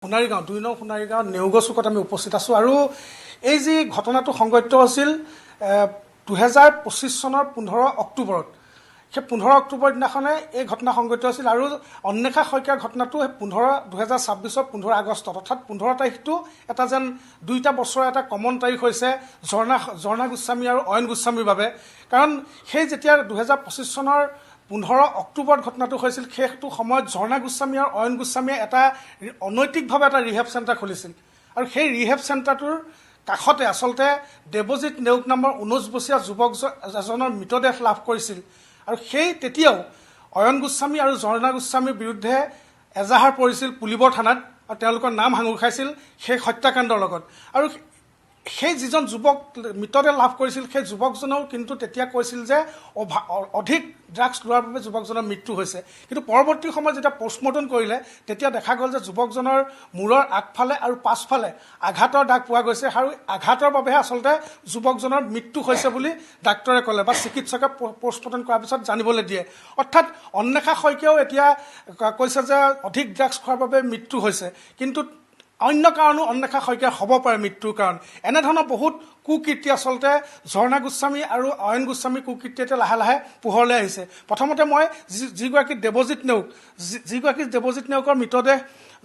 সোণাৰীগাঁও ২ নং সোণাৰীগাঁও নেওগ চুকত আমি উপস্থিত আছোঁ আৰু এই যি ঘটনাটো সংঘটিত হৈছিল ২০২৫ চনৰ ১৫ অক্টোবৰত সেই ১৫ অক্টোবৰ দিনাখনে এই ঘটনা সংঘটিত হৈছিল আৰু অন্বেষা শইকীয়াৰ ঘটনাটো ২০২৬ৰ ১৫ আগষ্টত অৰ্থাৎ ১৫ তাৰিখটো এটা যেন দুইটা বছৰৰ এটা কমন তাৰিখ হৈছে ঝৰ্ণা গোস্বামী আৰু অয়ন গোস্বামীৰ বাবে কাৰণ সেই যেতিয়া ২০২৫ চনৰ ১৫ অক্টোবৰত ঘটনাটো হৈছিল সেইটো সময়ত ঝৰ্ণা গোস্বামী আৰু অয়ন গোস্বামীয়ে এটা অনৈতিকভাৱে এটা ৰিহেব চেণ্টাৰ খুলিছিল আৰু সেই ৰিহেব চেণ্টাৰটোৰ কাষতে আচলতে দেৱজিৎ নেওগ নামৰ ১৯ বছৰীয়া যুৱক এজনৰ মৃতদেহ লাভ কৰিছিল আৰু সেই তেতিয়াও অয়ন গোস্বামী আৰু ঝৰ্ণা গোস্বামীৰ বিৰুদ্ধে এজাহাৰ পৰিছিল পুলিবৰ থানাত আৰু তেওঁলোকৰ নাম সাঙুৰ খাইছিল সেই হত্যাকাণ্ডৰ লগত আৰু সেই যিজন যুৱক মৃতদেহ লাভ কৰিছিল সেই যুৱকজনেও কিন্তু তেতিয়া কৈছিল যে অধিক ড্ৰাগছ লোৱাৰ বাবে যুৱকজনৰ মৃত্যু হৈছে কিন্তু পৰৱৰ্তী সময়ত যেতিয়া পষ্টমৰ্টম কৰিলে তেতিয়া দেখা গ'ল যে যুৱকজনৰ মূৰৰ আগফালে আৰু পাছফালে আঘাতৰ দাগ পোৱা গৈছে আৰু আঘাতৰ বাবেহে আচলতে যুৱকজনৰ মৃত্যু হৈছে বুলি ডাক্তৰে ক'লে বা চিকিৎসকে পষ্টমৰ্টম কৰাৰ পিছত জানিবলৈ দিয়ে অৰ্থাৎ অন্বেষা শইকীয়াও এতিয়া কৈছে যে অধিক ড্ৰাগছ খোৱাৰ বাবে মৃত্যু হৈছে কিন্তু অন্য কাৰণো অন্বেষা শইকীয়াৰ হ'ব পাৰে মৃত্যুৰ কাৰণ এনেধৰণৰ বহুত কুকীৰ্তি আচলতে ঝৰ্ণা গোস্বামী আৰু অয়ন গোস্বামী কুকীৰ্তি এতিয়া লাহে লাহে পোহৰলৈ আহিছে প্ৰথমতে মই যিগৰাকী দেৱজিৎ নেওগৰ মৃতদেহ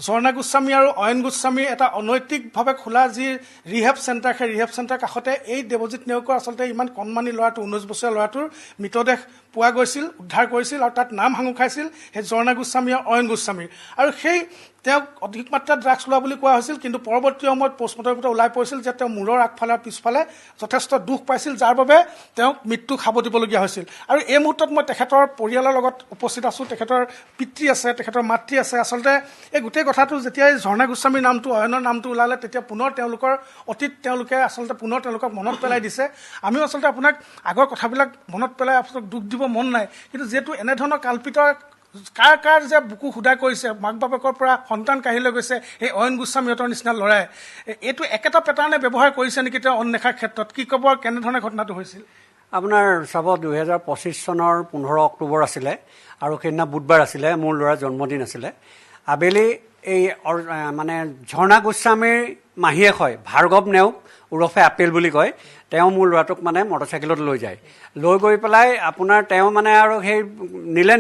ঝৰ্ণা গোস্বামী আৰু অয়ন গোস্বামীৰ এটা অনৈতিকভাৱে খোলা যি ৰিহেব চেণ্টাৰ সেই ৰিহেব চেণ্টাৰ কাষতে এই দেৱজিৎ নেওগৰ আচলতে ইমান কণমানি ল'ৰাটো ১৯ বছৰীয়া ল'ৰাটোৰ মৃতদেহ পোৱা গৈছিল উদ্ধাৰ কৰিছিল আৰু তাত নাম সাঙুৰ খাইছিল সেই ঝৰ্ণা গোস্বামী আৰু অয়ন গোস্বামীৰ আৰু সেই তেওঁক অধিক মাত্ৰাত ড্ৰাগছ লোৱা বুলি কোৱা হৈছিল কিন্তু পৰৱৰ্তী সময়ত পষ্টমৰ্টমৰ পৰা ওলাই পৰিছিল যে তেওঁ মূৰৰ আগফালে আৰু পিছফালে যথেষ্ট দুখ পাইছিল যাৰ বাবে তেওঁক মৃত্যু খাব দিবলগীয়া হৈছিল আৰু এই মুহূৰ্তত মই তেখেতৰ পৰিয়ালৰ লগত উপস্থিত আছোঁ তেখেতৰ পিতৃ আছে তেখেতৰ মাতৃ আছে আচলতে এই গোটেই কথাটো যেতিয়া ঝৰ্ণা গোস্বামীৰ নামটো অয়নৰ নামটো ওলালে তেতিয়া পুনৰ তেওঁলোকৰ অতীত তেওঁলোকে আচলতে পুনৰ তেওঁলোকক মনত পেলাই দিছে আমিও আচলতে আপোনাক আগৰ কথাবিলাক মনত পেলাই আপোনাক দুখ দিব মন নাই কিন্তু যিহেতু এনেধৰণৰ কাল্পিতৰ কাৰ যে বুকু সুদা কৰিছে মাক বাপেকৰ পৰা সন্তান কাঢ়ি লৈ গৈছে এই অয়ন গোস্বামীহঁতৰ নিচিনা ল'ৰাই এইটো একেটা পেটাৰ্ণে ব্যৱহাৰ কৰিছে নেকি তেওঁ অন্বেষাৰ ক্ষেত্ৰত কি ক'ব কেনেধৰণে ঘটনাটো হৈছিল আপোনাৰ চাব ২০২৫ চনৰ ১৫ অক্টোবৰ আছিলে আৰু সেইদিনা বুধবাৰ আছিলে মোৰ ল'ৰাৰ জন্মদিন আছিলে আবেলি এই মানে ঝৰ্ণা গোস্বামীৰ মাহীয়েক হয় ভাৰ্গৱ নেওগ ওৰফে আপেল বুলি কয় তেওঁ মোৰ ল'ৰাটোক মানে মটৰচাইকেলত লৈ যায় লৈ গৈ পেলাই আপোনাৰ তেওঁ মানে আৰু সেই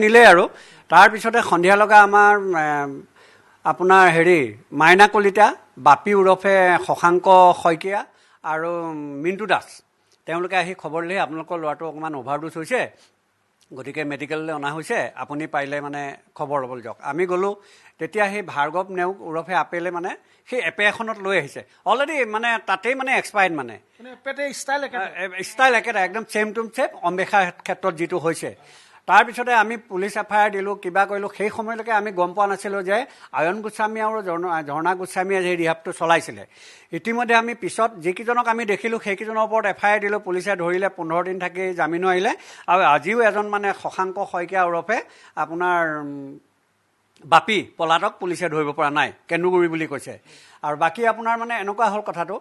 নিলে আৰু তাৰপিছতে সন্ধিয়া লগা আমাৰ আপোনাৰ মাইনা কলিতা বাপী ওৰফে শশাংক শইকীয়া আৰু মিণ্টু দাস তেওঁলোকে আহি খবৰ দিলে আপোনালোকৰ ল'ৰাটো অকণমান অভাৰড'জ হৈছে গতিকে মেডিকেললৈ অনা হৈছে আপুনি পাৰিলে মানে খবৰ ল'বলৈ যাওক আমি গ'লোঁ তেতিয়া সেই ভাৰ্গৱ নেওগ ওৰফে আপেলে মানে সেই এপে এখনত লৈ আহিছে অলৰেডি মানে তাতেই মানে এক্সপায়াৰ্ড মানে ষ্টাইল একেটা একদম ছেম টু ছেম অন্বেষাৰ ক্ষেত্ৰত যিটো হৈছে তাৰপিছতে আমি পুলিচ এফআইআৰ দিলোঁ কিবা কৰিলোঁ সেই সময়লৈকে আমি গম পোৱা নাছিলোঁ যে অয়ন গোস্বামী আৰু ঝৰ্ণা গোস্বামীয়ে সেই ৰিহাবটো চলাইছিলে ইতিমধ্যে আমি পিছত যিকেইজনক আমি দেখিলোঁ সেইকেইজনৰ ওপৰত এফআইআৰ দিলোঁ পুলিচে ধৰিলে ১৫ দিন থাকি জামিনো আহিলে আৰু আজিও এজন মানে শশাংক শইকীয়া ওৰফে আপোনাৰ বাপী পলাতক পুলিচে ধৰিব পৰা নাই কেন্দুগুৰি বুলি কৈছে আৰু বাকী আপোনাৰ মানে এনেকুৱা হ'ল কথাটো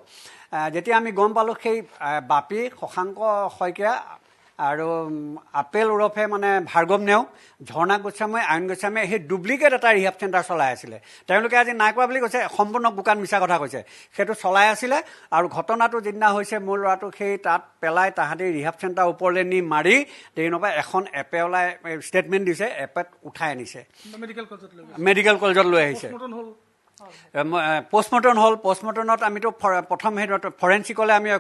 যেতিয়া আমি গম পালোঁ সেই বাপী শশাংক শইকীয়া আৰু আপেল ওৰফে মানে ভাৰ্গৱ নেওগ ঝৰ্ণা গোস্বামী অয়ন গোস্বামীয়ে সেই ডুপ্লিকেট এটা ৰিহেব চেণ্টাৰ চলাই আছিলে তেওঁলোকে আজি নাই কোৱা বুলি কৈছে সম্পূৰ্ণ বোকান মিছা কথা কৈছে সেইটো চলাই আছিলে আৰু ঘটনাটো যিদিনা হৈছে মোৰ ল'ৰাটোক সেই তাত পেলাই তাহাঁতি ৰিহেব চেণ্টাৰ ওপৰলৈ নি মাৰি ট্ৰেইনৰ এখন এপে ওলাই ষ্টেটমেণ্ট দিছে এপেত উঠাই আনিছে মেডিকেল কলেজত লৈ আহিছে পষ্টমৰ্টম হ'ল পষ্টমৰ্টমত আমিতো প্ৰথম ফৰেঞ্চিকলৈ আমি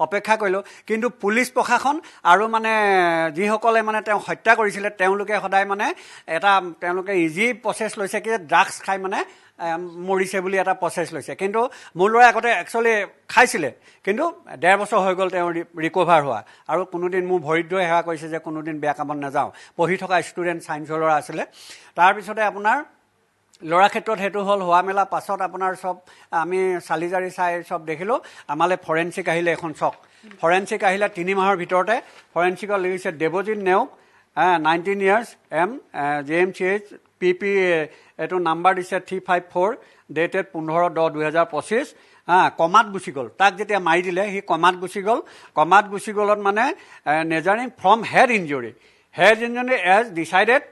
অপেক্ষা কৰিলোঁ কিন্তু পুলিচ প্ৰশাসন আৰু মানে যিসকলে মানে তেওঁ হত্যা কৰিছিলে তেওঁলোকে সদায় মানে তেওঁলোকে ইজি প্ৰচেছ লৈছে কি ড্ৰাগছ খাই মানে মৰিছে বুলি এটা প্ৰচেছ লৈছে কিন্তু মোৰ ল'ৰাই আগতে একচুৱেলি খাইছিলে কিন্তু ১.৫ বছৰ হৈ গ'ল তেওঁ ৰিকভাৰ হোৱা আৰু কোনোদিন মোৰ ভৰিত ধৰি সেৱা কৰিছে যে কোনোদিন বেয়া কামত নাযাওঁ পঢ়ি থকা ষ্টুডেণ্ট ছায়েন্সৰ ল'ৰা আছিলে তাৰপিছতে আপোনাৰ ল'ৰা ক্ষেত্ৰত সেইটো হ'ল হোৱা মেলা পাছত আপোনাৰ চব আমি চালি জাৰি চাই চব দেখিলোঁ আমালৈ ফৰেঞ্চিক আহিলে এখন চক ফৰেঞ্চিক আহিলে ৩ মাহৰ ভিতৰতে ফৰেঞ্চিকত লিখিছে Devajit Neog 19 years JMCH PP এইটো নাম্বাৰ দিছে 354 ডেটেড 15/10/2025 কমাত গুচি গ'ল তাক যেতিয়া মাৰি দিলে সি কমাত গুচি গ'লত মানে নেজাৰিং from head injury as decided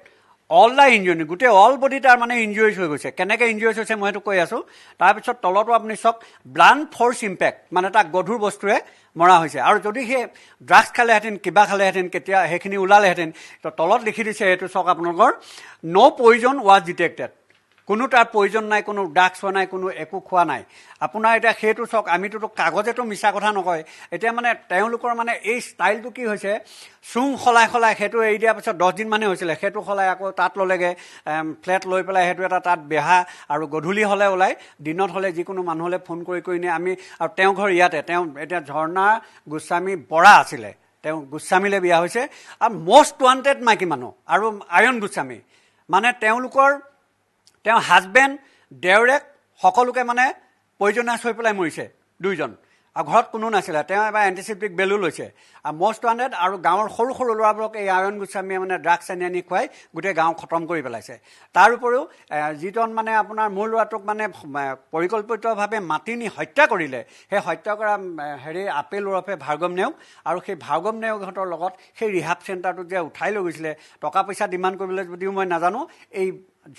all the injury গোটেই অল বডি তাৰ মানে ইঞ্জুৰিজ হৈ গৈছে কেনেকৈ ইঞ্জুৰিজ হৈছে মই সেইটো কৈ আছোঁ তাৰপিছত তলতো আপুনি চাওক ব্লাণ্ট ফ'ৰ্চ ইম্পেক্ট মানে তাক গধুৰ বস্তুৰে মৰা হৈছে আৰু যদি সেই ড্ৰাগছ খালেহেঁতেন কিবা খালেহেঁতেন কেতিয়া সেইখিনি ওলালেহেঁতেন তো তলত লিখি দিছে এইটো চাওক আপোনালোকৰ ন' পইজন ৱাজ ডিটেক্টেড কোনো তাৰ প্ৰয়োজন নাই কোনো ড্ৰাগছ হোৱা নাই কোনো একো খোৱা নাই আপোনাৰ এতিয়া সেইটো চাওক আমিতো কাগজেতো মিছা কথা নকয় এতিয়া মানে তেওঁলোকৰ মানে এই ষ্টাইলটো কি হৈছে চুং সলাই সেইটো এৰি দিয়াৰ পিছত 10 দিনমানহে হৈছিলে সেইটো সলাই আকৌ তাত ল'লেগৈ ফ্লেট লৈ পেলাই সেইটো এটা তাত বেহা আৰু গধূলি হ'লে ওলাই দিনত হ'লে যিকোনো মানুহলৈ ফোন কৰি নিয়ে আমি আৰু তেওঁ ঘৰ ইয়াতে তেওঁ এতিয়া ঝৰ্ণা গোস্বামী বৰা আছিলে তেওঁ গোস্বামীলৈ বিয়া হৈছে আৰু মষ্ট ৱান্টেড মাইকী মানুহ আৰু আয়ন গোস্বামী মানে তেওঁ হাজবেণ্ড দেউৰেক সকলোকে মানে পয়জনাছ হৈ পেলাই মৰিছে দুইজন আৰু ঘৰত কোনো নাছিলে তেওঁ এবাৰ এণ্টিচেপ্টিক বেলু লৈছে আৰু মষ্ট ৱান্টেড আৰু গাঁৱৰ সৰু ল'ৰাবোৰক এই আয়ন গোস্বামীয়ে মানে ড্ৰাগছ আনি খুৱাই গোটেই গাঁও খতম কৰি পেলাইছে তাৰ উপৰিও যিজন মানে আপোনাৰ মোৰ ল'ৰাটোক মানে পৰিকল্পিতভাৱে মাতি নি হত্যা কৰিলে সেই হত্যা কৰা আপেল ওৰফে ভাৰ্গৱ নেওগ আৰু সেই ভাৰ্গৱ নেওগহঁতৰ লগত সেই ৰিহাব চেণ্টাৰটোত যে উঠাই লৈ গৈছিলে টকা পইচা ডিমাণ্ড কৰিবলৈ যদিও মই নাজানো এই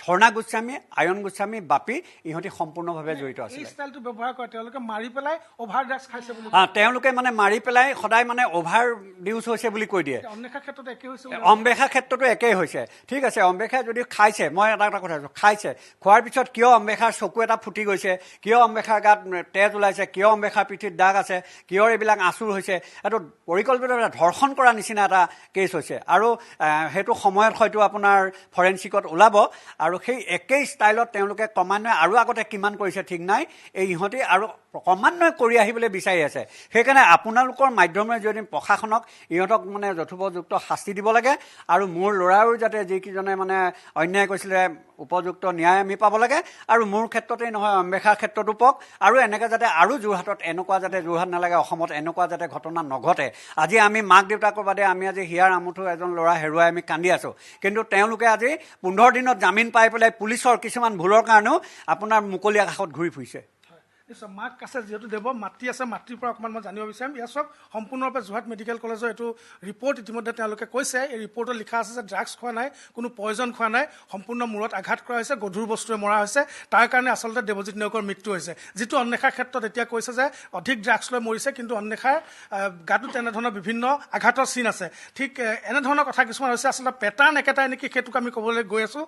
ঝৰ্ণা গোস্বামী আয়ন গোস্বামী বাপী ইহঁতি সম্পূৰ্ণভাৱে জড়িত আছিলে ষ্টাইলটো ব্যৱহাৰ কৰে তেওঁলোকে মাৰি পেলাই অভাৰ ড্ৰাগছ খাইছে বুলি তেওঁলোকে মানে মাৰি পেলাই সদায় মানে অভাৰ ডিউজ হৈছে বুলি কৈ দিয়ে অন্বেষাৰ ক্ষেত্ৰত একেই হৈছে অম্বেষাৰ ক্ষেত্ৰতো একেই হৈছে ঠিক আছে অম্বেষাই যদি খাইছে মই এটা কথা কৈছোঁ খাইছে খোৱাৰ পিছত কিয় অম্বেষাৰ চকু এটা ফুটি গৈছে কিয় অম্বেষাৰ গাত তেজ ওলাইছে কিয় অম্বেষাৰ পিঠিত দাগ আছে কিয় এইবিলাক আঁচুৰ হৈছে এইটো পৰিকল্পিত ধৰ্ষণ কৰা নিচিনা এটা কেছ হৈছে আৰু সেইটো সময়ত হয়তো আপোনাৰ ফৰেনচিকত ওলাব আৰু সেই একেই ষ্টাইলত তেওঁলোকে ক্ৰমান্বয়ে আৰু আগতে কিমান কৰিছে ঠিক নাই এই ইহঁতি আৰু ক্ৰমান্বয়ে কৰি আহিবলৈ বিচাৰি আছে সেইকাৰণে আপোনালোকৰ মাধ্যমেৰে যদি প্ৰশাসনক ইহঁতক মানে যথোপযুক্ত শাস্তি দিব লাগে আৰু মোৰ ল'ৰাও যাতে যিকেইজনে মানে অন্যায় কৰিছিলে উপযুক্ত ন্যায় আমি পাব লাগে আৰু মোৰ ক্ষেত্ৰতেই নহয় অম্বেষাৰ ক্ষেত্ৰতো পাওক আৰু এনেকৈ যাতে আৰু যোৰহাটত এনেকুৱা যাতে যোৰহাট নালাগে অসমত এনেকুৱা যাতে ঘটনা নঘটে আজি আমি মাক দেউতাকৰ বাদে আমি আজি হিয়াৰ আমুঠু এজন ল'ৰা হেৰুৱাই আমি কান্দি আছোঁ কিন্তু তেওঁলোকে আজি 15 দিনত জামিন পাই পেলাই পুলিচৰ কিছুমান ভুলৰ কাৰণেও আপোনাৰ মুকলি আকাশত ঘূৰি ফুৰিছে নিশ্চয় মাক আছে যিহেতু দেৱ মাতৃ আছে মাতৃৰ পৰা অকণমান মই জানিব বিচাৰিম ইয়াৰ চব সম্পূৰ্ণৰূপে যোৰহাট মেডিকেল কলেজৰ এইটো ৰিপৰ্ট ইতিমধ্যে তেওঁলোকে কৈছে এই ৰিপৰ্টত লিখা আছে যে ড্ৰাগছ খোৱা নাই কোনো পয়জন খোৱা নাই সম্পূৰ্ণ মূৰত আঘাত কৰা হৈছে গধুৰ বস্তুৰে মৰা হৈছে তাৰ কাৰণে আচলতে দেৱজিৎ নেওগৰ মৃত্যু হৈছে যিটো অন্বেষাৰ ক্ষেত্ৰত এতিয়া কৈছে যে অধিক ড্ৰাগছ লৈ মৰিছে কিন্তু অন্বেষাৰ গাতো তেনেধৰণৰ বিভিন্ন আঘাতৰ চিন আছে ঠিক এনেধৰণৰ কথা কিছুমান হৈছে আচলতে পেটাৰ্ণ একেটাই নেকি সেইটোক আমি ক'বলৈ গৈ আছোঁ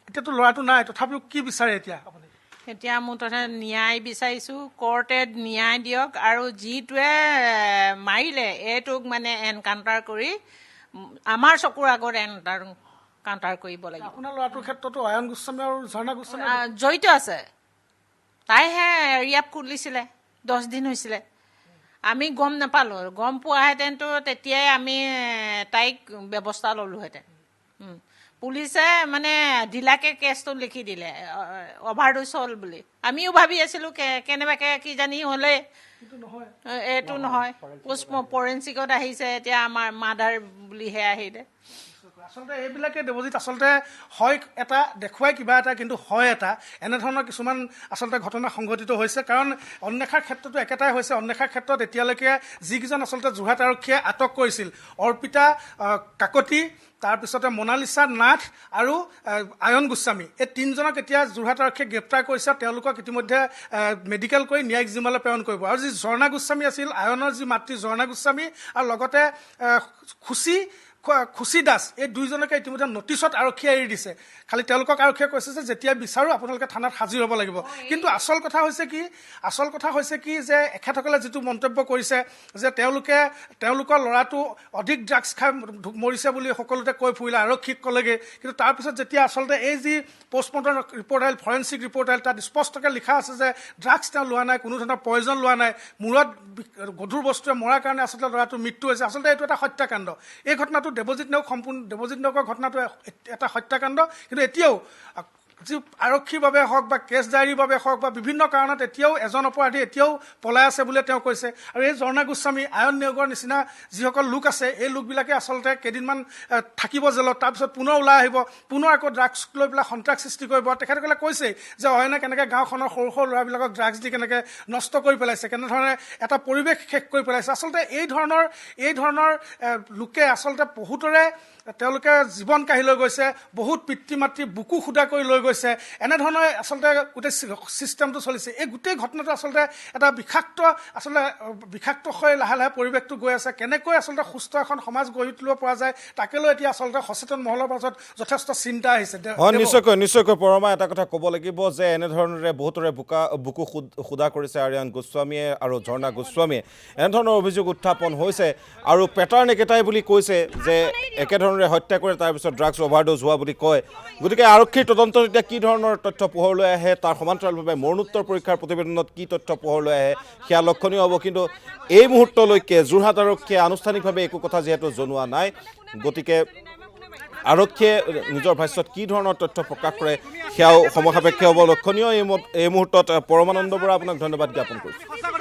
এতিয়াতো ল'ৰাটো নাই তথাপিও কি বিচাৰে এতিয়া আপুনি এতিয়া মোৰ তথা ন্যায় বিচাৰিছোঁ কৰ্টে ন্যায় দিয়ক আৰু যিটোৱে মাৰিলে এইটোক মানে এনকাউণ্টাৰ কৰি আমাৰ চকুৰ আগত এনকাউণ্টাৰ কৰিব লাগিব আপোনাৰ ল'ৰাটোৰ ক্ষেত্ৰতো আয়ন গোস্বামী আৰু ঝৰ্ণা গোস্বামী জড়িত আছে তাইহে ৰিয়াব খুলিছিলে 10 দিন হৈছিলে আমি গম নাপালোঁ গম পোৱাহেঁতেনতো তেতিয়াই আমি তাইক ব্যৱস্থা ল'লোহেঁতেন পুলিচে মানে ঢিলাকে কেছটো লিখি দিলে অভাৰড'জ হ'ল বুলি আমিও ভাবি আছিলোঁ কেনেবাকৈ কিজানি হ'লে এইটো নহয় ফৰেনচিকত আহিছে এতিয়া আমাৰ মাদাৰ বুলিহে আহিলে আচলতে এইবিলাকে দেৱজিৎ আচলতে হয় এটা দেখুৱাই কিবা এটা কিন্তু হয় এটা এনেধৰণৰ কিছুমান আচলতে ঘটনা সংঘটিত হৈছে কাৰণ অন্বেষাৰ ক্ষেত্ৰতো একেটাই হৈছে অন্বেষাৰ ক্ষেত্ৰত এতিয়ালৈকে যিকেইজন আচলতে যোৰহাট আৰক্ষীয়ে আটক কৰিছিল অৰ্পিতা কাকতি তাৰপিছতে মনালিছা নাথ আৰু আয়ন গোস্বামী এই তিনিজনক এতিয়া যোৰহাট আৰক্ষীয়ে গ্ৰেপ্তাৰ কৰিছে তেওঁলোকক ইতিমধ্যে মেডিকেল কৰি ন্যায়িক জিম্মালৈ প্ৰেৰণ কৰিব আৰু যি ঝৰ্ণা গোস্বামী আছিল আয়নৰ যি মাতৃ ঝৰ্ণা গোস্বামী আৰু লগতে খুচি দাস এই দুইজনকে ইতিমধ্যে নটিচত আৰক্ষীয়ে এৰি দিছে খালি তেওঁলোকক আৰক্ষীয়ে কৈছে যে যেতিয়া বিচাৰোঁ আপোনালোকে থানাত হাজিৰ হ'ব লাগিব কিন্তু আচল কথা হৈছে কি যে এখেতসকলে যিটো মন্তব্য কৰিছে যে তেওঁলোকৰ ল'ৰাটো অধিক ড্ৰাগছ খাই মৰিছে বুলি সকলোতে কৈ ফুৰিলে আৰক্ষীক ক'লেগৈ কিন্তু তাৰপিছত যেতিয়া আচলতে এই যি পষ্টমৰ্টম ৰিপৰ্ট আহিল ফৰেনচিক ৰিপৰ্ট আহিল তাত স্পষ্টকৈ লিখা আছে যে ড্ৰাগছ তেওঁ লোৱা নাই কোনো ধৰণৰ পয়জন লোৱা নাই মূৰত গধুৰ বস্তুৱে মৰাৰ কাৰণে আচলতে ল'ৰাটোৰ মৃত্যু হৈছে আচলতে এইটো এটা হত্যাকাণ্ড এই ঘটনাটো দেৱজিৎ নেওগৰ ঘটনাটো এটা হত্যাকাণ্ড কিন্তু এতিয়াও যি আৰক্ষীৰ বাবে হওক বা কেছ ডায়েৰীৰ বাবে হওক বা বিভিন্ন কাৰণত এতিয়াও এজন অপৰাধী এতিয়াও পলাই আছে বুলি তেওঁ কৈছে আৰু এই ঝৰ্ণা গোস্বামী আয়ন নিয়োগৰ নিচিনা যিসকল লোক আছে এই লোকবিলাকে আচলতে কেইদিনমান থাকিব জেলত তাৰপিছত পুনৰ ওলাই আহিব পুনৰ আকৌ ড্ৰাগছ লৈ পেলাই সন্ত্ৰাস সৃষ্টি কৰিব তেখেতসকলে কৈছে যে অয়নে কেনেকৈ গাঁওখনৰ সৰু সৰু ল'ৰাবিলাকক ড্ৰাগছ দি কেনেকৈ নষ্ট কৰি পেলাইছে কেনেধৰণে এটা পৰিৱেশ শেষ কৰি পেলাইছে আচলতে এই ধৰণৰ লোকে আচলতে বহুতৰে তেওঁলোকে জীৱন কাঢ়ি লৈ গৈছে বহুত পিতৃ মাতৃ বুকু খুদা কৰি লৈ গৈছে এনেধৰণে আচলতে গোটেই ছিষ্টেমটো চলিছে এই গোটেই ঘটনাটো আচলতে এটা বিষাক্ত হৈ লাহে লাহে পৰিৱেশটো গৈ আছে কেনেকৈ আচলতে সুস্থ এখন সমাজ গঢ়ি তুলিব পৰা যায় তাকে লৈ এতিয়া আচলতে সচেতন মহলৰ মাজত যথেষ্ট চিন্তা আহিছে নিশ্চয়কৈ পৰমা এটা কথা ক'ব লাগিব যে এনেধৰণেৰে বহুতৰে বুকু খুদা কৰিছে আৰিয়ান গোস্বামীয়ে আৰু ঝৰ্ণা গোস্বামীয়ে এনেধৰণৰ অভিযোগ উত্থাপন হৈছে আৰু পেটাৰ্ণ একেটাই বুলি কৈছে যে একেধৰণে হত্যা কৰে তাৰপিছত ড্ৰাগছ অভাৰড'জ হোৱা বুলি কয় গতিকে আৰক্ষীৰ তদন্তত এতিয়া কি ধৰণৰ তথ্য পোহৰলৈ আহে তাৰ সমান্তৰালভাৱে মৰণোত্তৰ পৰীক্ষাৰ প্ৰতিবেদনত কি তথ্য পোহৰলৈ আহে সেয়া লক্ষণীয় হ'ব কিন্তু এই মুহূৰ্তলৈকে যোৰহাট আৰক্ষীয়ে আনুষ্ঠানিকভাৱে একো কথা যিহেতু জনোৱা নাই গতিকে আৰক্ষীয়ে নিজৰ ভাষ্যত কি ধৰণৰ তথ্য প্ৰকাশ কৰে সেয়াও সমসাপেক্ষে হ'ব লক্ষণীয় এই মুহূৰ্তত পৰমানন্দ বৰা আপোনাক ধন্যবাদ জ্ঞাপন কৰিছোঁ